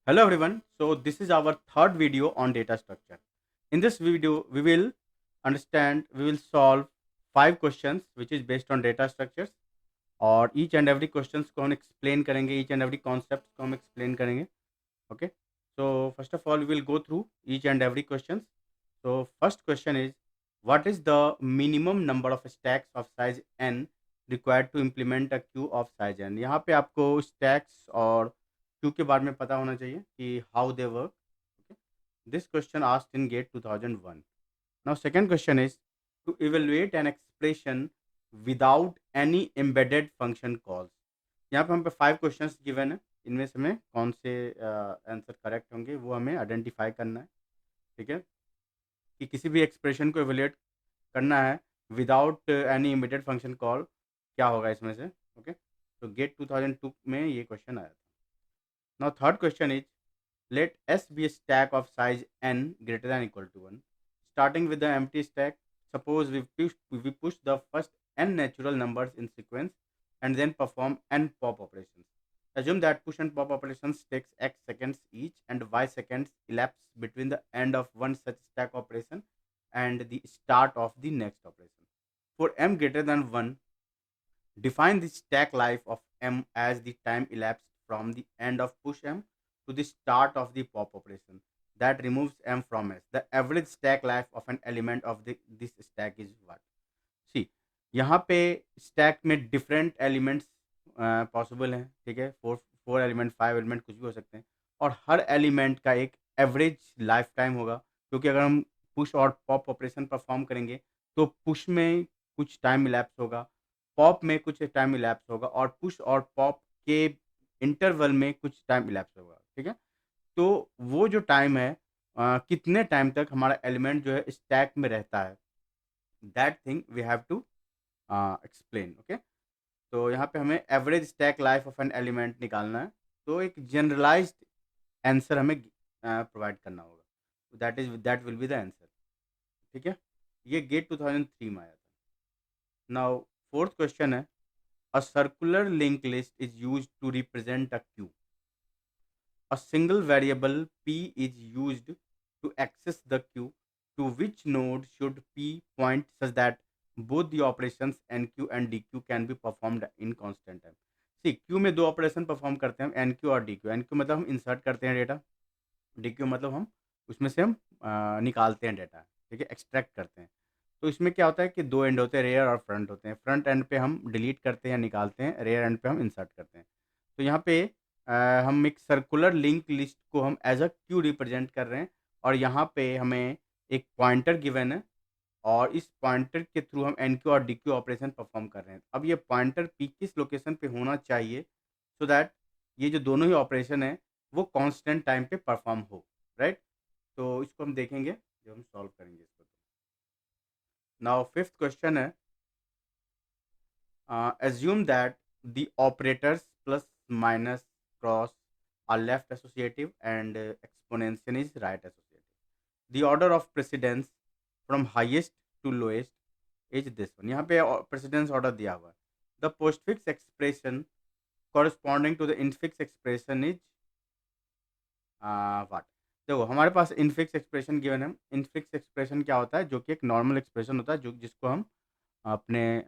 Hello everyone. So this is our third video on data structure. In this video, we will solve 5 questions which is based on data structures और each and every questions को हम explain करेंगे, each and every concepts को हम explain करेंगे. Okay. So first of all, we will go through each and every questions. So first question is, what is the minimum number of stacks of size n required to implement a queue of size n? यहाँ पे आपको stacks और queue के बारे में पता होना चाहिए कि how they work. Okay. This question asked in GATE 2001. Now second question is, to evaluate an expression without any embedded function calls. यहाँ पे हम पे 5 क्वेश्चंस गिवन है, इनमें से हमें कौन से आंसर करेक्ट होंगे वो हमें आइडेंटिफाई करना है. ठीक है, कि किसी भी एक्सप्रेशन को एवेल्यूएट करना है without any immediate function call, क्या होगा इसमें से. ओके, तो गेट 2002 में ये क्वेश्चन आया था. Now third question is, let S be a stack of size n greater than or equal to 1. Starting with the empty stack, suppose we push the first n natural numbers in sequence and then perform n pop operations. Assume that push and pop operations takes x seconds each and y seconds elapse between the end of one such stack operation and the start of the next operation. For m greater than 1, define the stack life of m as the time elapsed from the end of push m to the start of the pop operation. That removes m from s. The average stack life of an element of this stack is what? See, यहाँ पे stack में different elements possible हैं. ठीक है, four four element, 5 element, कुछ भी हो सकते हैं. और हर एलिमेंट का एक एवरेज लाइफ टाइम होगा, क्योंकि अगर हम पुश और पॉप ऑपरेशन परफॉर्म करेंगे तो पुश में कुछ टाइम इलैप्स होगा, पॉप में कुछ टाइम इलैप्स होगा और पुश और पॉप के इंटरवल में कुछ टाइम इलैप्स होगा. ठीक है, तो वो जो टाइम है, कितने टाइम तक हमारा एलिमेंट जो है स्टैक में रहता है, that thing we have to explain. Okay, तो यहाँ पे हमें average stack life of an element निकालना है. तो एक जनरलाइज्ड आंसर हमें प्रोवाइड करना होगा. That will be the answer. ठीक है, ये गेट 2003 में आया था. नाउ फोर्थ क्वेश्चन है, a circular link list is used to represent a queue. A single variable p is used to access the queue. To which node should p point such that both the operations nq and dq can be performed in constant time? See, queue में दो operation perform करते हैं, nq और dq. nq मतलब हम insert करते हैं data, dq मतलब हम उसमें से हम निकालते हैं डेटा. ठीक है, एक्सट्रैक्ट करते हैं. तो इसमें क्या होता है कि दो एंड होते हैं, रेयर और फ्रंट होते हैं. फ्रंट एंड पे हम डिलीट करते हैं या निकालते हैं, रेयर एंड पे हम इंसर्ट करते हैं. तो यहाँ पे हम एक सर्कुलर लिंक लिस्ट को हम एज अ क्यू रिप्रेजेंट कर रहे हैं और यहाँ पे हमें एक पॉइंटर गिवन है और इस पॉइंटर के थ्रू हम एन क्यू और डी क्यू ऑपरेशन परफॉर्म कर रहे हैं. अब ये पॉइंटर पी किस लोकेशन पे होना चाहिए सो दैट ये जो दोनों ही ऑपरेशन है वो कांस्टेंट टाइम पे परफॉर्म हो, राइट. तो इसको हम देखेंगे जब हम सॉल्व करेंगे इसको. नाउ फिफ्थ क्वेश्चन है, assume that the operators plus, minus, cross are left associative and exponential is right associative. The order of precedence from highest to lowest is this one. यहाँ पे precedence order दिया हुआ है. The postfix expression corresponding to the infix expression is what? देखो, हमारे पास infix expression given है. Infix expression क्या होता है, जो कि एक नॉर्मल एक्सप्रेशन होता है, जो जिसको हम अपने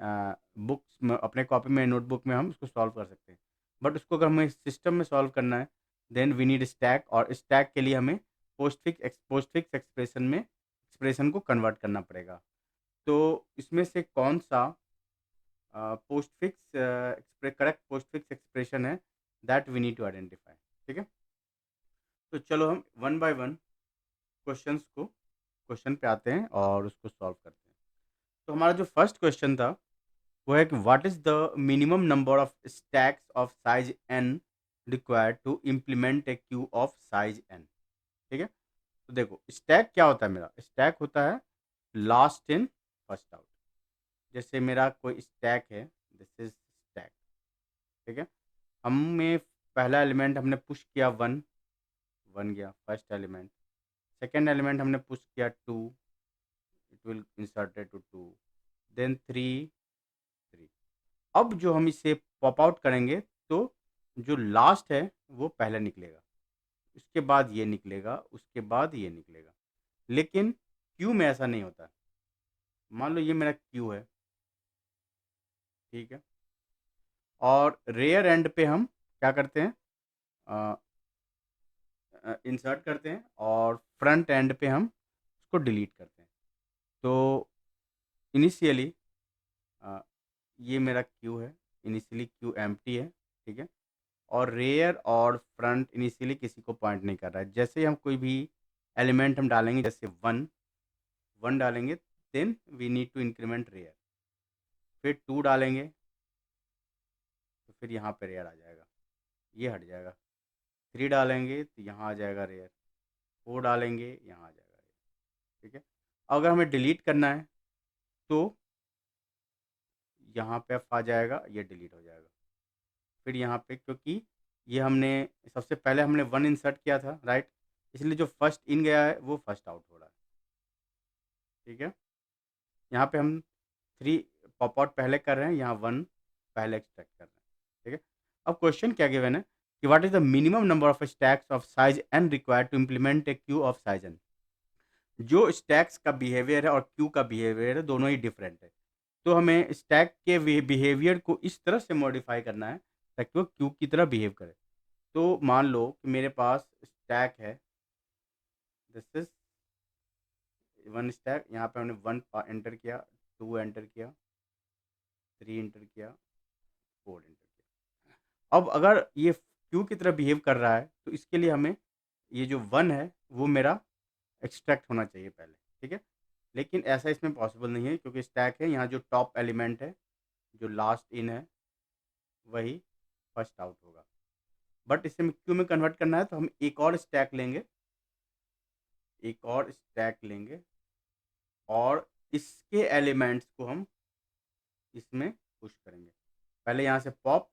बुक्स में, अपने कॉपी में, नोटबुक में हम उसको सॉल्व कर सकते हैं. बट उसको अगर हमें सिस्टम में सॉल्व करना है देन वी नीड स्टैक, और स्टैक के लिए हमें पोस्टफिक्स एक्सप्रेशन को कन्वर्ट करना पड़ेगा. तो इसमें से कौन सा करेक्ट पोस्टफिक्स एक्सप्रेशन है, that we need to identify. ठीक है, तो चलो हम वन बाय वन क्वेश्चन पे आते हैं और उसको सॉल्व करते हैं. तो हमारा जो फर्स्ट क्वेश्चन था वो है कि what is the minimum number of stacks of size n required to implement a queue of size n. ठीक है, तो देखो स्टैक क्या होता है, मेरा स्टैक होता है लास्ट इन फर्स्ट आउट. जैसे मेरा कोई स्टैक है, दिस इज स्टैक. ठीक है, हमें पहला एलिमेंट हमने पुश किया 1, 1 गया फर्स्ट एलिमेंट. सेकेंड एलिमेंट हमने पुश किया 2, it will inserted to 2, then 3, 3. अब जो हम इसे पॉप आउट करेंगे तो जो लास्ट है वो पहले निकलेगा. उसके बाद ये निकलेगा, उसके बाद ये निकलेगा। लेकिन क्यू में ऐसा नहीं होता। मान लो ये मेरा क्यू है, ठीक है, और रेयर एंड पे हम क्या करते हैं, इंसर्ट करते हैं, और फ्रंट एंड पे हम उसको डिलीट करते हैं। तो इनिशियली ये मेरा क्यू है, इनिशियली क्यू एम्प्टी है, ठीक है, और रेयर और फ्रंट इनिशियली किसी को पॉइंट नहीं कर रहा है। जैसे ही हम कोई भी एलिमेंट हम डालेंगे, जैसे वन वन डालेंगे, then we need to increment rear, फिर टू डालेंगे तो फिर यहाँ पे रेयर आ जाएगा, ये हट जाएगा। थ्री डालेंगे तो यहाँ आ जाएगा रेयर, फोर डालेंगे यहाँ आ जाएगा रेयर, ठीक है। अगर हमें डिलीट करना है तो यहाँ पे एफ आ जाएगा, ये डिलीट हो जाएगा। फिर यहाँ पे, क्योंकि ये हमने सबसे पहले हमने वन इंसर्ट किया था, राइट, इसलिए जो फर्स्ट इन गया है वो फर्स्ट आउट हो रहा है, ठीक है। यहाँ पे हम थ्री पॉप आउट पहले कर रहे हैं, यहाँ वन पहले एक्सट्रैक्ट कर रहे हैं, ठीक है। अब क्वेश्चन क्या गिवन है कि what is the minimum number of stacks of size n required to implement a queue of size n. जो स्टैक्स का बिहेवियर है और क्यू का बिहेवियर है, दोनों ही डिफरेंट है। तो हमें स्टैक के बिहेवियर को इस तरह से मॉडिफाई करना है ताकि वो क्यू की तरह बिहेव करे। तो मान लो कि मेरे पास स्टैक है, दिस इज वन स्टैक, यहाँ पे हमने वन एंटर किया, टू एंटर किया, थ्री एंटर किया, फोर एंटर किया। अब अगर ये क्यू की तरह बिहेव कर रहा है तो इसके लिए हमें ये जो वन है वो मेरा एक्सट्रैक्ट होना चाहिए पहले, ठीक है। लेकिन ऐसा इसमें पॉसिबल नहीं है क्योंकि स्टैक है, यहाँ जो टॉप एलिमेंट है, जो लास्ट इन है, वही फर्स्ट आउट होगा। बट इसे क्यू में कन्वर्ट करना है तो हम एक और स्टैक लेंगे, एक और स्टैक लेंगे, और इसके एलिमेंट्स को हम इसमें पुश करेंगे। पहले यहाँ से pop,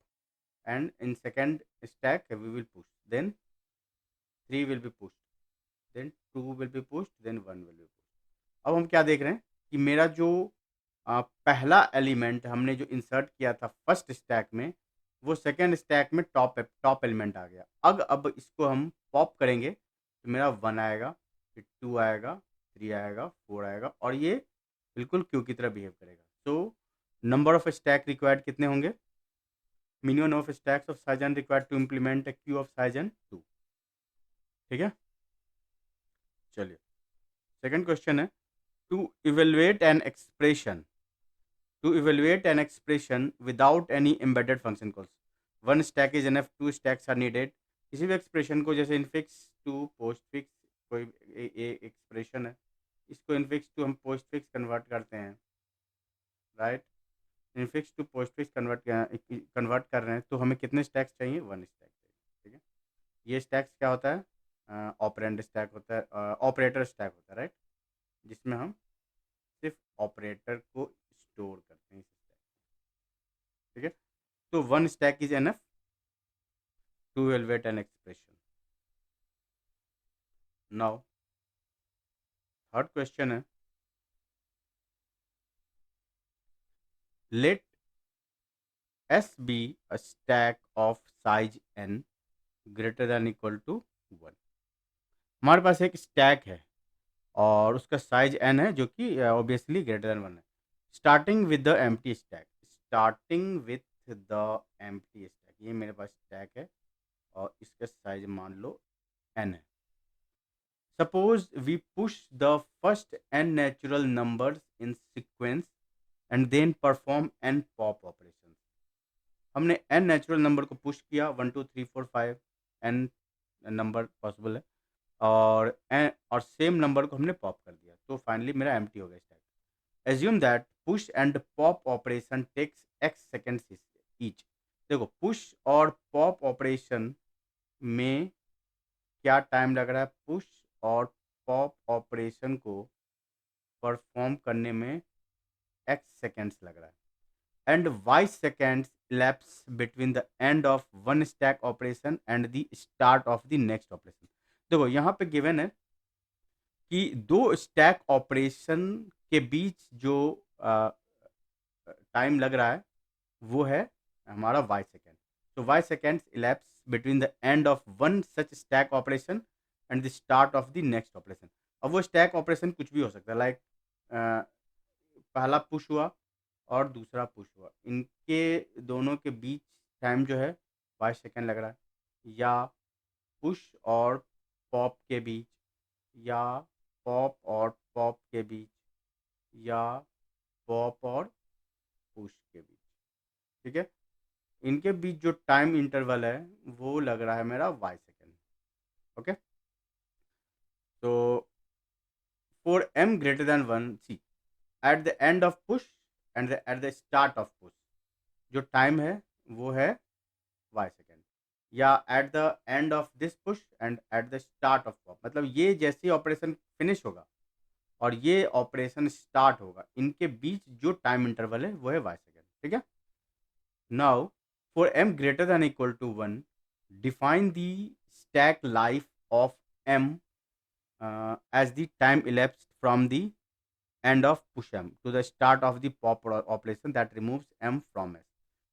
and in second stack we will push, then three will be pushed, then two will be pushed, then one will be pushed. अब हम क्या देख रहे हैं कि मेरा जो पहला एलिमेंट हमने जो इंसर्ट किया था फर्स्ट स्टैक में, वो सेकेंड स्टैक में टॉप एलिमेंट आ गया। अब इसको हम पॉप करेंगे तो मेरा वन आएगा, फिर टू आएगा, थ्री आएगा, फोर आएगा, और ये बिल्कुल क्यू की तरह बिहेव करेगा। तो नंबर ऑफ स्टैक रिक्वायर्ड कितने होंगे, minimum number of stacks of size n required to implement a queue of size n two, ठीक है। चलिए सेकंड क्वेश्चन है, to evaluate an expression, to evaluate an expression without any embedded function calls, one stack is enough, two stacks are needed। किसी भी expression को, जैसे infix to postfix, कोई expression है, इसको इनफिक्स टू हम postfix convert करते हैं, right. Infix to postfix convert कर रहे हैं तो हमें कितने स्टैक्स चाहिए, वन स्टैक चाहिए, ठीक है। ये स्टैक्स क्या होता है, ऑपरेंड स्टैक होता है, ऑपरेटर स्टैक होता है, राइट, जिसमें हम सिर्फ ऑपरेटर को स्टोर करते हैं इस स्टैक, ठीक है। तो one stack is enough to evaluate an expression। Now third question है, let S be a stack of size N greater than equal to one. हमारे पास एक स्टैक है और उसका साइज एन है, जो कि ऑब्वियसली ग्रेटर देन वन है। Starting with the empty stack, starting with the empty stack, ये मेरे पास स्टैक है और इसका साइज मान लो एन है। Suppose we push the first n natural numbers in sequence and then perform n pop operations। हमने n natural number को push किया, 1 2 3 4 5 n नंबर पॉसिबल है, और सेम नंबर को हमने पॉप कर दिया, तो फाइनली मेरा एम्प्टी हो गया stack. Assume that push and pop operation takes x seconds each. देखो, पुश और पॉप ऑपरेशन में क्या टाइम लग रहा है, पुश और पॉप ऑपरेशन को परफॉर्म करने में x सेकेंड्स लग रहा है, and y seconds elapse between the end of one stack operation and the start of the next operation। देखो यहाँ पे गिवन है कि दो स्टैक ऑपरेशन के बीच जो टाइम लग रहा है वो है हमारा y सेकेंड। तो y seconds elapse between the end of one such stack operation and the start of the next operation. अब वो stack operation कुछ भी हो सकता है, लाइक पहला पुश हुआ और दूसरा पुश हुआ, इनके दोनों के बीच टाइम जो है 22 सेकेंड लग रहा है, या पुश और पॉप के बीच, या पॉप और पॉप के बीच, या पॉप और पुश के बीच। ठीक है, इनके बीच जो टाइम इंटरवल है वो लग रहा है मेरा y सेकेंड। ओके, तो for m greater than 1, see at the end of push and at the start of push जो टाइम है वो है y सेकेंड, या at the end of this push and at the start of pop, मतलब ये जैसे operation finish होगा और ये ऑपरेशन स्टार्ट होगा, इनके बीच जो टाइम इंटरवल है वो है y सेकेंड। ठीक है, now for m greater than equal to 1, define the stack life of m as the time elapsed from the end of push m to the start of the pop operation that removes m from s.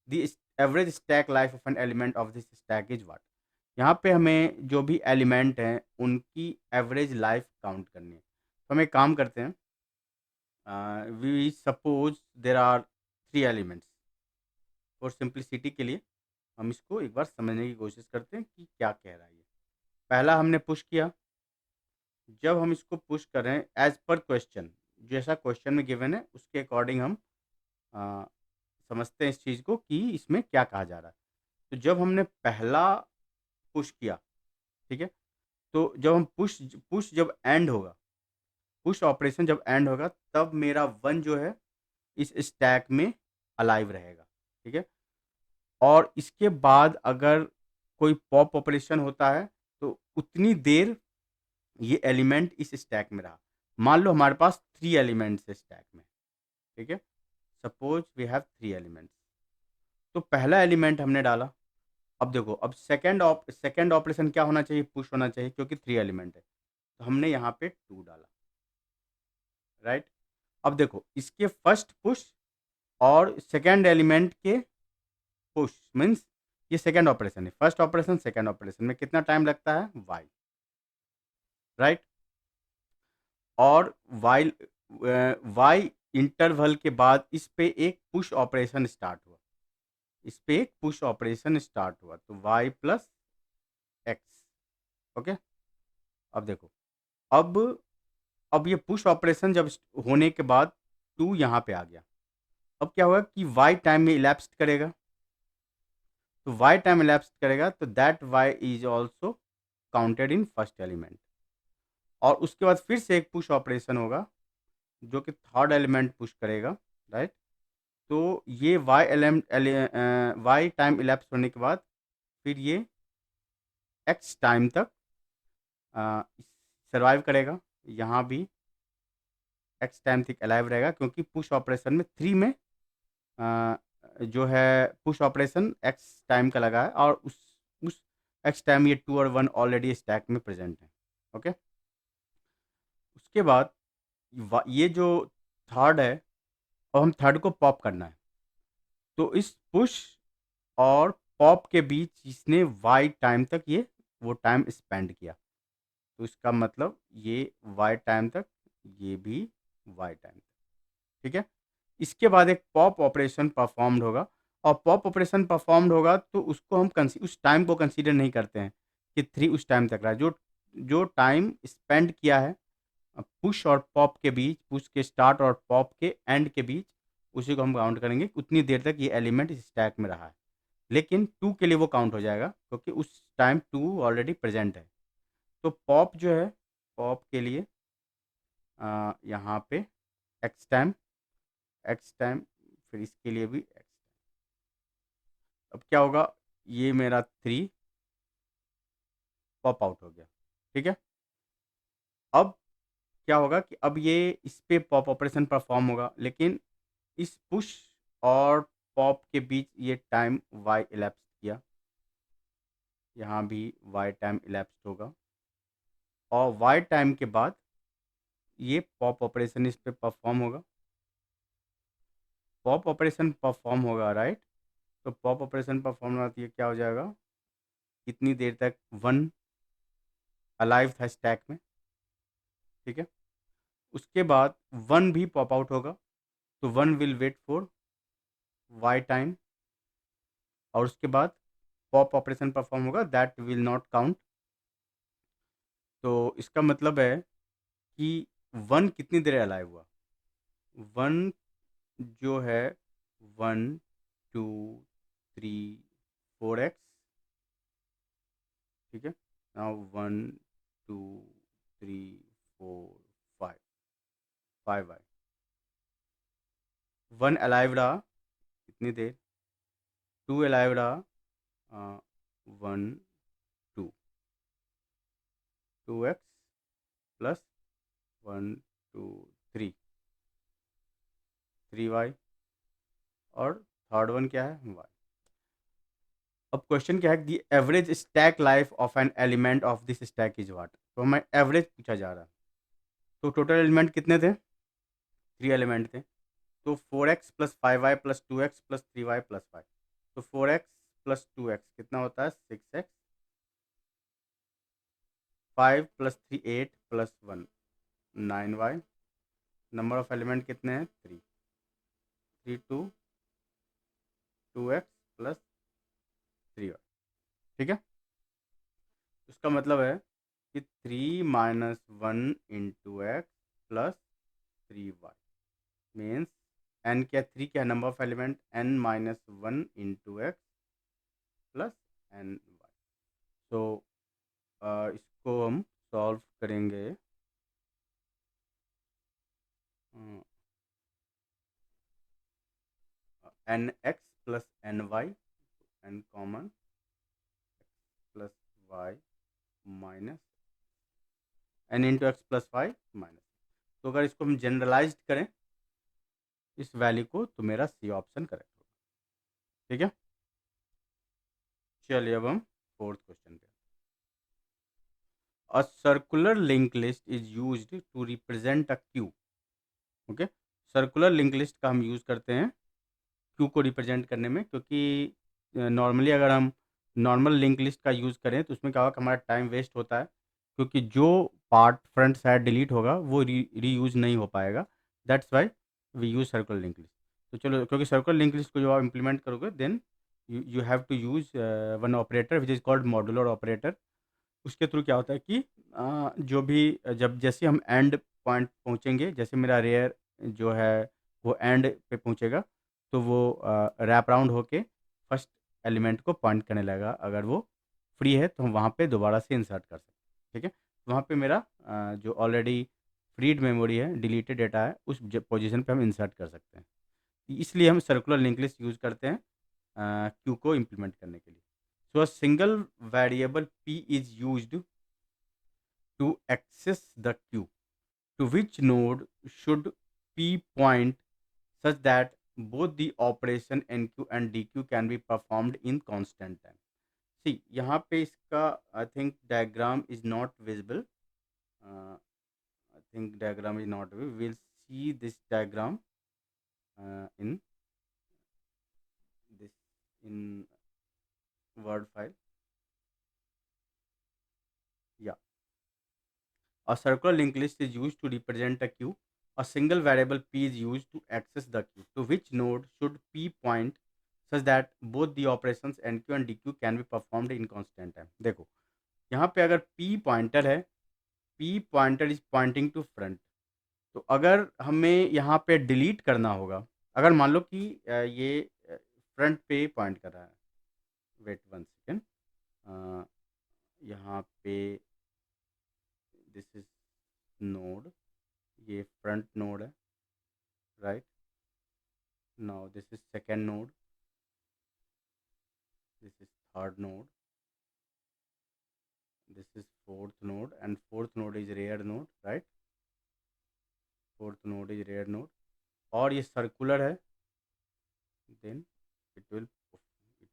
The average stack life of an element of this stack is what? यहाँ पे हमें जो भी element हैं उनकी average life count करनी है। तो हम एक काम करते हैं, we suppose there are 3 elements. For simplicity के लिए हम इसको एक बार समझने की कोशिश करते हैं कि क्या कह रहा है ये। पहला हमने पुश किया, जब हम इसको पुश कर रहे हैं एज पर क्वेश्चन, जैसा क्वेश्चन में गिवन है उसके अकॉर्डिंग हम समझते हैं इस चीज़ को कि इसमें क्या कहा जा रहा है। तो जब हमने पहला पुश किया, ठीक है, तो जब हम पुश जब एंड होगा, पुश ऑपरेशन जब एंड होगा तब मेरा 1 जो है इस स्टैक में अलाइव रहेगा। ठीक है, और इसके बाद अगर कोई पॉप ऑपरेशन होता है तो उतनी देर ये एलिमेंट इस स्टैक में रहा। मान लो हमारे पास 3 एलिमेंट्स है स्टैक में। ठीक है, सपोज वी हैव 3 एलिमेंट्स। तो पहला एलिमेंट हमने डाला, अब देखो, अब सेकेंड ऑपरेशन क्या होना चाहिए? पुश होना चाहिए, क्योंकि 3 एलिमेंट है, तो हमने यहाँ पे 2 डाला। राइट, अब देखो इसके फर्स्ट पुश और सेकेंड एलिमेंट के पुश मीन्स ये सेकेंड ऑपरेशन है, फर्स्ट ऑपरेशन सेकेंड ऑपरेशन में कितना टाइम लगता है? y। राइट, और वाइल y इंटरवल के बाद इस पे एक पुश ऑपरेशन स्टार्ट हुआ, इस पे एक पुश ऑपरेशन स्टार्ट हुआ, तो y प्लस एक्स। ओके, अब देखो, अब ये पुश ऑपरेशन जब होने के बाद 2 यहाँ पे आ गया, अब क्या होगा कि y टाइम में इलैप्स करेगा, तो y टाइम इलैप्स करेगा तो that y is also counted in first element, और उसके बाद फिर से एक पुश ऑपरेशन होगा जो कि थर्ड एलिमेंट पुश करेगा। राइट, तो ये y टाइम इलैप्स होने के बाद फिर ये x टाइम तक सर्वाइव करेगा, यहाँ भी x टाइम तक अलाइव रहेगा, क्योंकि पुश ऑपरेशन में 3 में जो है पुश ऑपरेशन x टाइम का लगा है, और उस x टाइम ये 2 और 1 ऑलरेडी स्टैक में प्रेजेंट है। ओके, उसके बाद ये जो थर्ड है, अब हम थर्ड को पॉप करना है, तो इस पुश और पॉप के बीच इसने y टाइम तक ये वो टाइम स्पेंड किया, तो इसका मतलब ये y टाइम तक, ये भी y टाइम तक। ठीक है, इसके बाद एक पॉप ऑपरेशन परफॉर्म्ड होगा, और पॉप ऑपरेशन परफॉर्म्ड होगा तो उसको हम उस टाइम को कंसीडर नहीं करते हैं कि 3 उस टाइम तक रहा, जो टाइम स्पेंड किया है पुश और पॉप के बीच, पुश के स्टार्ट और पॉप के एंड के बीच, उसी को हम काउंट करेंगे, उतनी देर तक ये एलिमेंट इस स्टैक में रहा है। लेकिन 2 के लिए वो काउंट हो जाएगा क्योंकि उस टाइम 2 ऑलरेडी प्रेजेंट है। तो पॉप जो है, पॉप के लिए यहाँ पे एक्स टाइम, फिर इसके लिए भी एक्स। अब क्या होगा, ये मेरा 3 पॉप आउट हो गया। ठीक है, अब क्या होगा कि अब ये इस पे पॉप ऑपरेशन परफॉर्म होगा, लेकिन इस पुश और पॉप के बीच ये टाइम y इलैप्स किया, यहाँ भी y टाइम इलैप्स होगा, और y टाइम के बाद ये पॉप ऑपरेशन इस पे परफॉर्म होगा, पॉप ऑपरेशन परफॉर्म होगा। राइट, तो पॉप ऑपरेशन परफॉर्म होगा तो ये क्या हो जाएगा, कितनी देर तक 1 अलाइव था स्टैक में, ठीक है। उसके बाद 1 भी पॉप आउट होगा, तो 1 will wait for y time, और उसके बाद पॉप ऑपरेशन परफॉर्म होगा, दैट विल नॉट काउंट। तो इसका मतलब है कि 1 कितनी देर अलाइव हुआ, 1 जो है 1 2 3 4x, ठीक है। नाउ 1 2 3 4 5 5 आई, 1 अलाइव रहा कितनी देर, 2 अलाइव रहा 1 2 2x प्लस 1 2 3 3y, और थर्ड वन क्या है, y। अब क्वेश्चन क्या है, the average stack life of an element of this stack is what. तो हमें एवरेज पूछा जा रहा है। तो टोटल एलिमेंट कितने थे, 3 एलिमेंट थे। तो 4x plus 5y plus 2x plus 3y plus 5। तो 4x प्लस 2x कितना होता है, 6x, 5 plus 3 8 plus 1 9y। Number of element कितने हैं, 3 3 2 2x प्लस 3y, ठीक है। उसका मतलब है कि 3 minus 1 into x plus 3y means n क्या, 3 क्या number of element, n minus 1 into x plus n y. तो इसको हम सॉल्व करेंगे, n x plus n y, n common, plus y minus n into x plus y minus. तो अगर इसको हम जनरलाइज करें इस वैल्यू को, तो मेरा सी ऑप्शन करेक्ट होगा, ठीक है। चलिए अब हम फोर्थ क्वेश्चन पे। A circular link list is used to represent a queue. Okay, circular link list का हम यूज़ करते हैं क्यू को रिप्रेजेंट करने में, क्योंकि नॉर्मली अगर हम नॉर्मल लिंक लिस्ट का यूज़ करें तो उसमें क्या होगा, हमारा टाइम वेस्ट होता है, क्योंकि जो पार्ट फ्रंट साइड डिलीट होगा वो रीयूज नहीं हो पाएगा। That's why we use circular link list. तो चलो, क्योंकि सर्कुलर लिंक लिस्ट को जो आप इम्प्लीमेंट करोगे, then you have to use one operator which is called modular operator. उसके थ्रू क्या होता है कि जो भी जब जैसे हम एंड पॉइंट पहुंचेंगे, जैसे मेरा रेयर जो है वो एंड पे पहुंचेगा, तो वो रैप राउंड होके फर्स्ट एलिमेंट को पॉइंट करने लगेगा। अगर वो फ्री है तो हम वहाँ पे दोबारा से इंसर्ट कर सकते हैं, ठीक है। तो वहाँ पे मेरा जो ऑलरेडी फ्रीड मेमोरी है, डिलीटेड डेटा है, उस पोजीशन पे हम इंसर्ट कर सकते हैं। इसलिए हम सर्कुलर लिंक लिस्ट यूज़ करते हैं क्यू को इम्प्लीमेंट करने के लिए। So a single variable p is used to access the queue. To which node should p point such that both the operation nq and dq can be performed in constant time? See, यहाँ पे इसका I think diagram is not visible. I think diagram is not visible. We'll see this diagram in this in Word file. Yeah. A circular linked list is used to represent a queue. A single variable p is used to access the queue. To which node should p point such that both the operations nq and dq can be performed in constant time? देखो, यहाँ पे अगर p pointer है, p pointer is pointing to front, तो अगर हमें यहाँ पे डिलीट करना होगा, अगर मान लो कि ये फ्रंट पे पॉइंट कर रहा है, वेट 1 सेकेंड, यहाँ पे दिस इज नोड, ये फ्रंट नोड है, right. Now this is second node, this is third node, this is fourth node, and fourth node is rear node, right? Fourth node is rear node, और ये circular है, then it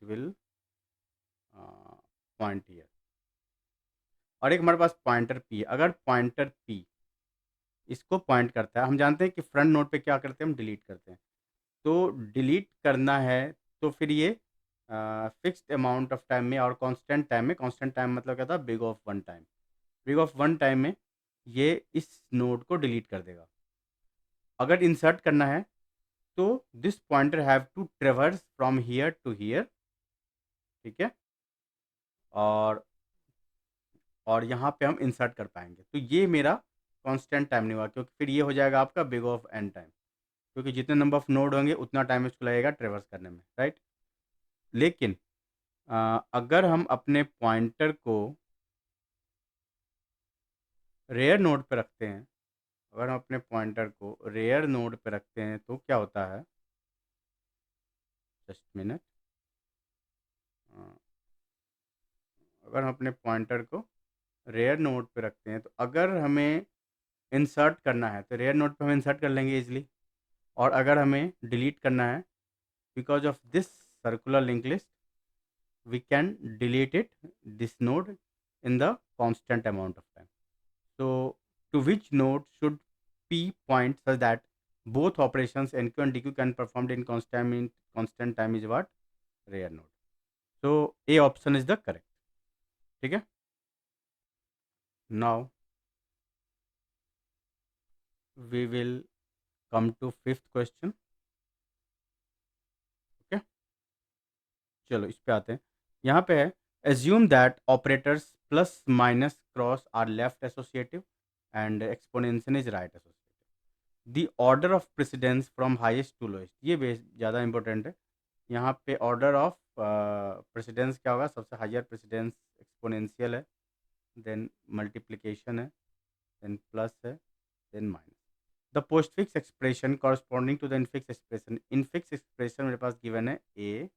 will point here. और एक हमारे पास pointer p है। अगर pointer p इसको point करता है, हम जानते हैं कि फ्रंट नोड पे क्या करते हैं, हम डिलीट करते हैं। तो डिलीट करना है तो फिर ये फिक्स्ड अमाउंट ऑफ टाइम में और कांस्टेंट टाइम में, कांस्टेंट टाइम मतलब क्या था, big of one time, big of one time में ये इस नोड को डिलीट कर देगा। अगर इंसर्ट करना है तो this pointer have to traverse from here to here, ठीक है, और यहाँ पे हम इंसर्ट कर पाएंगे। तो ये मेरा कांस्टेंट टाइम नहीं हुआ, क्योंकि फिर ये हो जाएगा आपका बिग ऑफ एन टाइम, क्योंकि जितने नंबर ऑफ नोड होंगे उतना टाइम इसको लगेगा ट्रेवर्स करने में, राइट। लेकिन अगर हम अपने पॉइंटर को रेयर नोड पे रखते हैं, अगर हम अपने पॉइंटर को रेयर नोड पे रखते हैं तो क्या होता है, जस्ट मिनट, अगर हम अपने पॉइंटर को रेयर नोड पे रखते हैं तो अगर हमें इंसर्ट करना है तो रेयर नोड पे हम इंसर्ट कर लेंगे इजीली, और अगर हमें डिलीट करना है because of this circular link list we can delete it, this node, in the constant amount of time. So to which node should P point such that both operations NQ and DQ can performed in constant time is what, rare node. So A option is the correct, ठीक है। Now we will come to fifth question, okay। चलो इस पे आते हैं। यहाँ पे है assume that operators plus minus cross are left associative and exponential is right associative. The order of precedence from highest to lowest, ये बेस ज़्यादा इंपॉर्टेंट है। यहाँ पे ऑर्डर ऑफ प्रेसिडेंस क्या होगा, सबसे हायर प्रेसिडेंस एक्सपोनेंशियल है, देन मल्टीप्लिकेशन है, देन प्लस है, then minus. The postfix expression corresponding to the infix expression, infix expression मेरे पास गिवन है A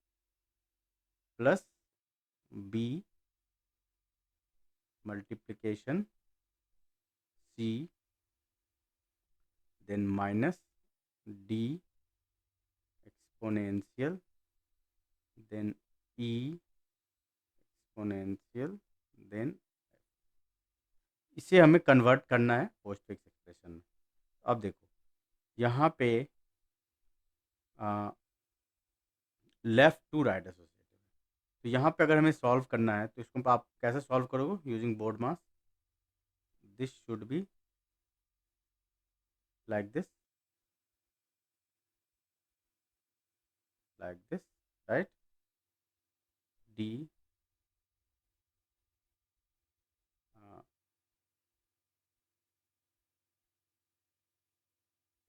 plus B multiplication C then minus D exponential then E exponential then, इसे हमें convert करना है post fix expression में। अब देखो यहाँ पे लेफ्ट टू राइट एसोसिएटेड, तो यहाँ पे अगर हमें सॉल्व करना है तो इसको आप कैसे सॉल्व करोगे, using BODMAS, this should be like this, right, the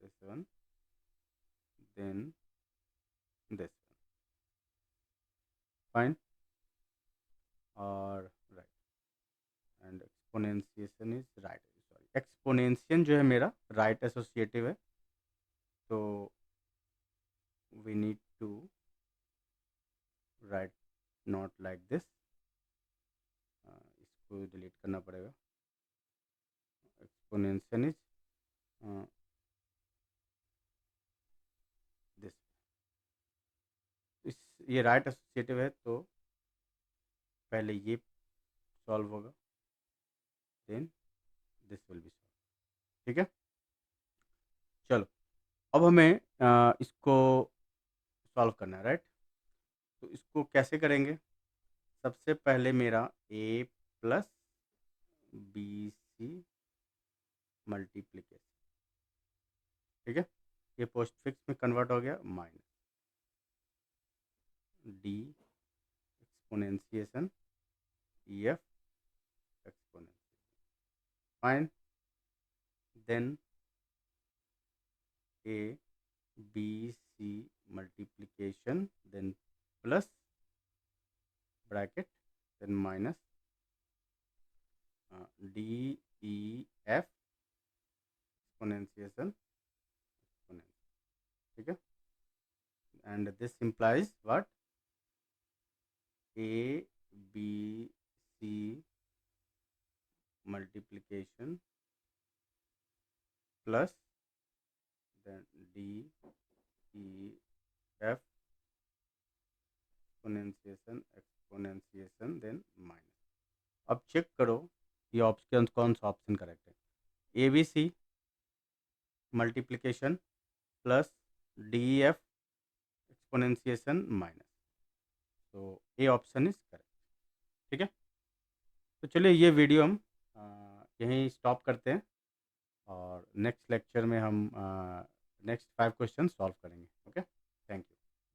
this one then this one, fine, और right end exponentiation is right, sorry exponentiation जो है मेरा राइट एसोसिएटिव है, तो we need to write not like this, इसको delete करना पड़ेगा, exponential is this, इस ये राइट एसोसिएटिव है तो पहले ये सॉल्व होगा then this will be solve, ठीक है। चलो अब हमें इसको सॉल्व करना है, राइट। तो इसको कैसे करेंगे, सबसे पहले मेरा a plus b c multiplication, ठीक है, ये पोस्ट फिक्स में कन्वर्ट हो गया, minus d exponentiation e f exponentiation, fine, then a b c multiplication then plus bracket then minus d e f exponentiation exponential, ठीक है, and this implies what, a b c multiplication plus then d e f exponentiation then minus. अब check करो ये option कौन सा option correct है, a b c multiplication plus d f exponentiation minus, तो a option is correct. ठीक है, तो चलिए ये वीडियो हम यहीं स्टॉप करते हैं और नेक्स्ट लेक्चर में हम नेक्स्ट 5 क्वेश्चन सॉल्व करेंगे। ओके।